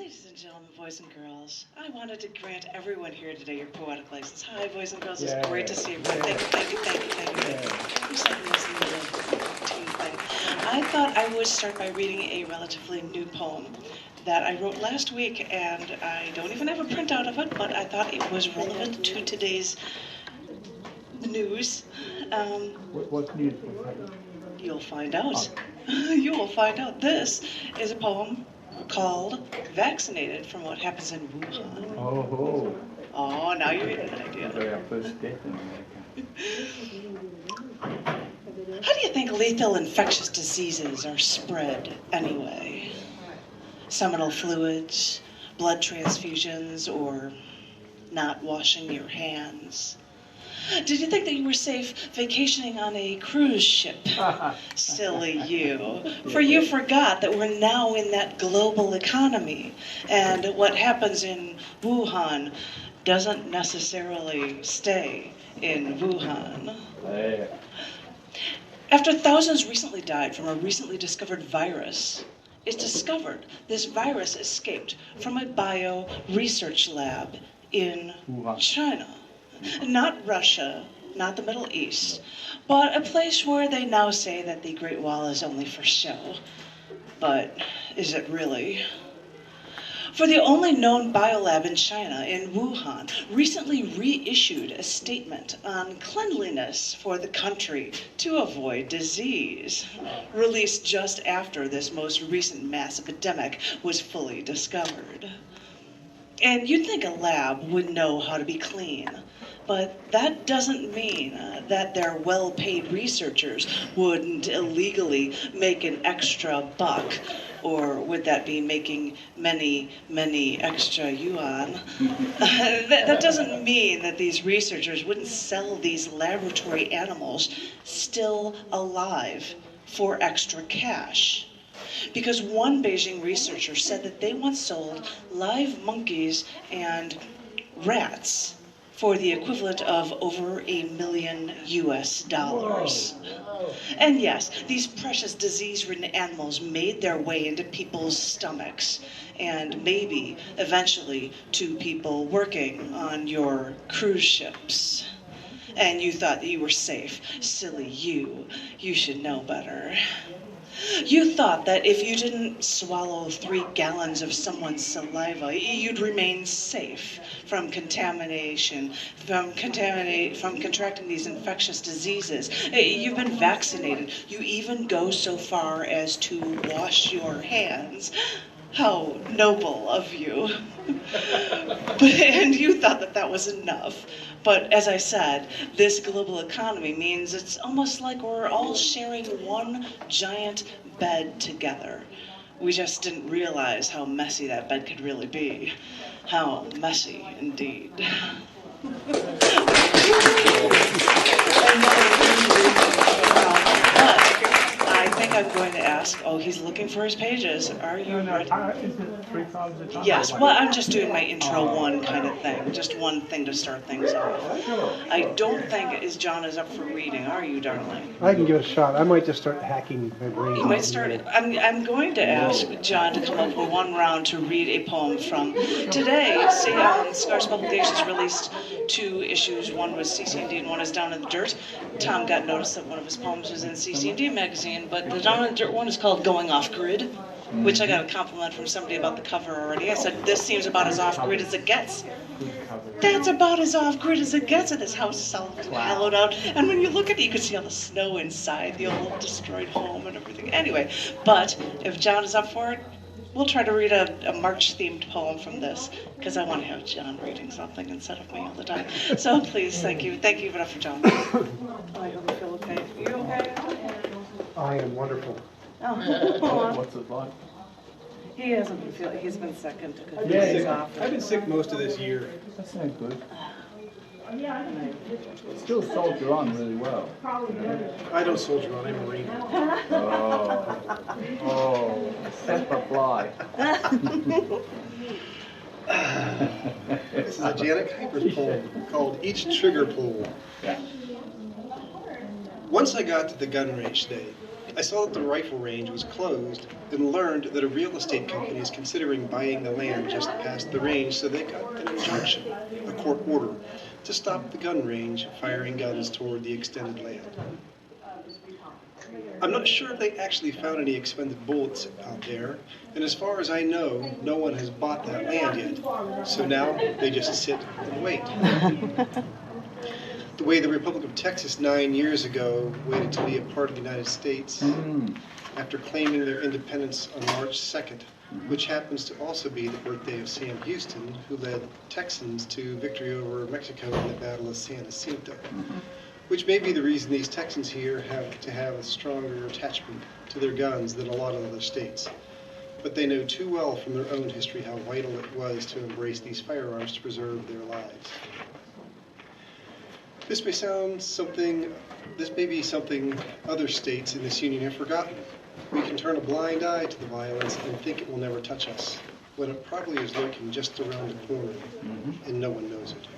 Ladies and gentlemen, boys and girls, I wanted to grant everyone here today your poetic license. Hi, boys and girls. It's great to see you. Thank you, thank you, thank you, thank you. Who's like listening to the team thing? I thought I would start by reading a relatively new poem that I wrote last week, and I don't even have a printout of it, but I thought it was relevant to today's news. What news? You'll find out. You will find out. This is a poem called Vaccinated from What Happens in Wuhan. Oh. Oh, now you're getting an idea. Our first death in America. How do you think lethal infectious diseases are spread anyway? Seminal fluids, blood transfusions, or not washing your hands? Did you think that you were safe vacationing on a cruise ship? Silly you. For you forgot that we're now in that global economy, and what happens in Wuhan doesn't necessarily stay in Wuhan. After thousands recently died from a recently discovered virus, it's discovered this virus escaped from a bio research lab in China. Not Russia, not the Middle East, but a place where they now say that the Great Wall is only for show. But is it really? For the only known biolab in China, in Wuhan, recently reissued a statement on cleanliness for the country to avoid disease, released just after this most recent mass epidemic was fully discovered. And you'd think a lab would know how to be clean, but that doesn't mean that their well-paid researchers wouldn't illegally make an extra buck, or would that be making many, many extra yuan? That doesn't mean that these researchers wouldn't sell these laboratory animals still alive for extra cash. Because one Beijing researcher said that they once sold live monkeys and rats for the equivalent of over $1 million US. And yes, these precious disease-ridden animals made their way into people's stomachs, and maybe eventually to people working on your cruise ships. And you thought that you were safe. Silly you. You should know better. You thought that if you didn't swallow 3 gallons of someone's saliva, you'd remain safe from contamination, from contracting these infectious diseases. You've been vaccinated. You even go so far as to wash your hands. How noble of you. And you thought that that was enough. But as I said, this global economy means it's almost like we're all sharing one giant bed together. We just didn't realize how messy that bed could really be. How messy indeed. I think I'm going to ask, oh, he's looking for his pages. Are you ready? Is it 3 times a time? Yes, well, I'm just doing my intro one kind of thing. Just one thing to start things off. I don't think John is up for reading, are you, darling? I can give it a shot. I might just start hacking my brain. You might start it. I'm going to ask John to come up with one round to read a poem from today. See, Scars Publications released 2 issues. One was CC&D and one is Down in the Dirt. Tom got notice that one of his poems was in CC&D magazine, but the Down in the Dirt one is called Going Off Grid, which I got a compliment from somebody about the cover already. I said, this seems about as off-grid as it gets. That's about as off-grid as it gets, and this house is all hollowed out. And when you look at it, you can see all the snow inside, the old destroyed home and everything. Anyway, but if John is up for it, we'll try to read a March-themed poem from this, because I want to have John reading something instead of me all the time. So please, thank you. Thank you enough for John. I hope you feel okay. You okay? I am wonderful. Oh. What's it like? He hasn't been feeling, he's been sick and took a few days off. I've been sick most of this year. That's no good. Still soldier on really well. I don't soldier on, I'm a Marine. Oh, Semper Fly. This is a Janet Kuypers poem called Each Trigger Pull. Once I got to the gun range today, I saw that the rifle range was closed and learned that a real estate company is considering buying the land just past the range, so they got an injunction, a court order, to stop the gun range firing guns toward the extended land. I'm not sure if they actually found any expended bullets out there, and as far as I know, no one has bought that land yet, so now they just sit and wait. The way the Republic of Texas 9 years ago waited to be a part of the United States after claiming their independence on March 2nd, which happens to also be the birthday of Sam Houston, who led Texans to victory over Mexico in the Battle of San Jacinto, which may be the reason these Texans here have to have a stronger attachment to their guns than a lot of other states. But they know too well from their own history how vital it was to embrace these firearms to preserve their lives. This may be something other states in this union have forgotten. We can turn a blind eye to the violence and think it will never touch us, when it probably is lurking just around the corner, and no one knows it.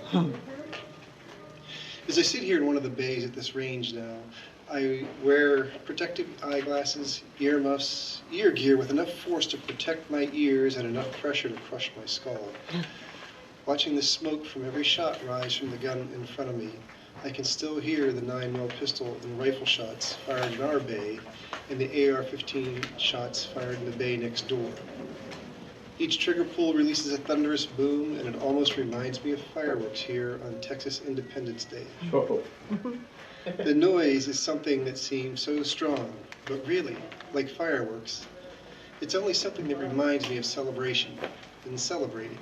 As I sit here in one of the bays at this range now, I wear protective eyeglasses, earmuffs, ear gear with enough force to protect my ears and enough pressure to crush my skull. Watching the smoke from every shot rise from the gun in front of me, I can still hear the 9mm pistol and rifle shots fired in our bay and the AR-15 shots fired in the bay next door. Each trigger pull releases a thunderous boom, and it almost reminds me of fireworks here on Texas Independence Day. The noise is something that seems so strong, but really, like fireworks, it's only something that reminds me of celebration and celebrating.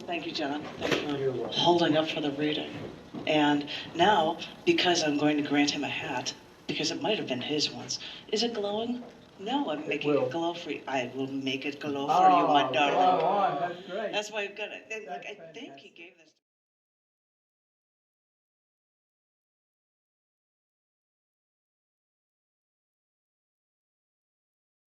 Thank you, John. Thank you for holding up for the reading. And now, because I'm going to grant him a hat, because it might have been his once, is it glowing? No, I'm making it glow for you. I will make it glow for you, my darling. That's great. That's why I've got it. And, look, I think he gave this.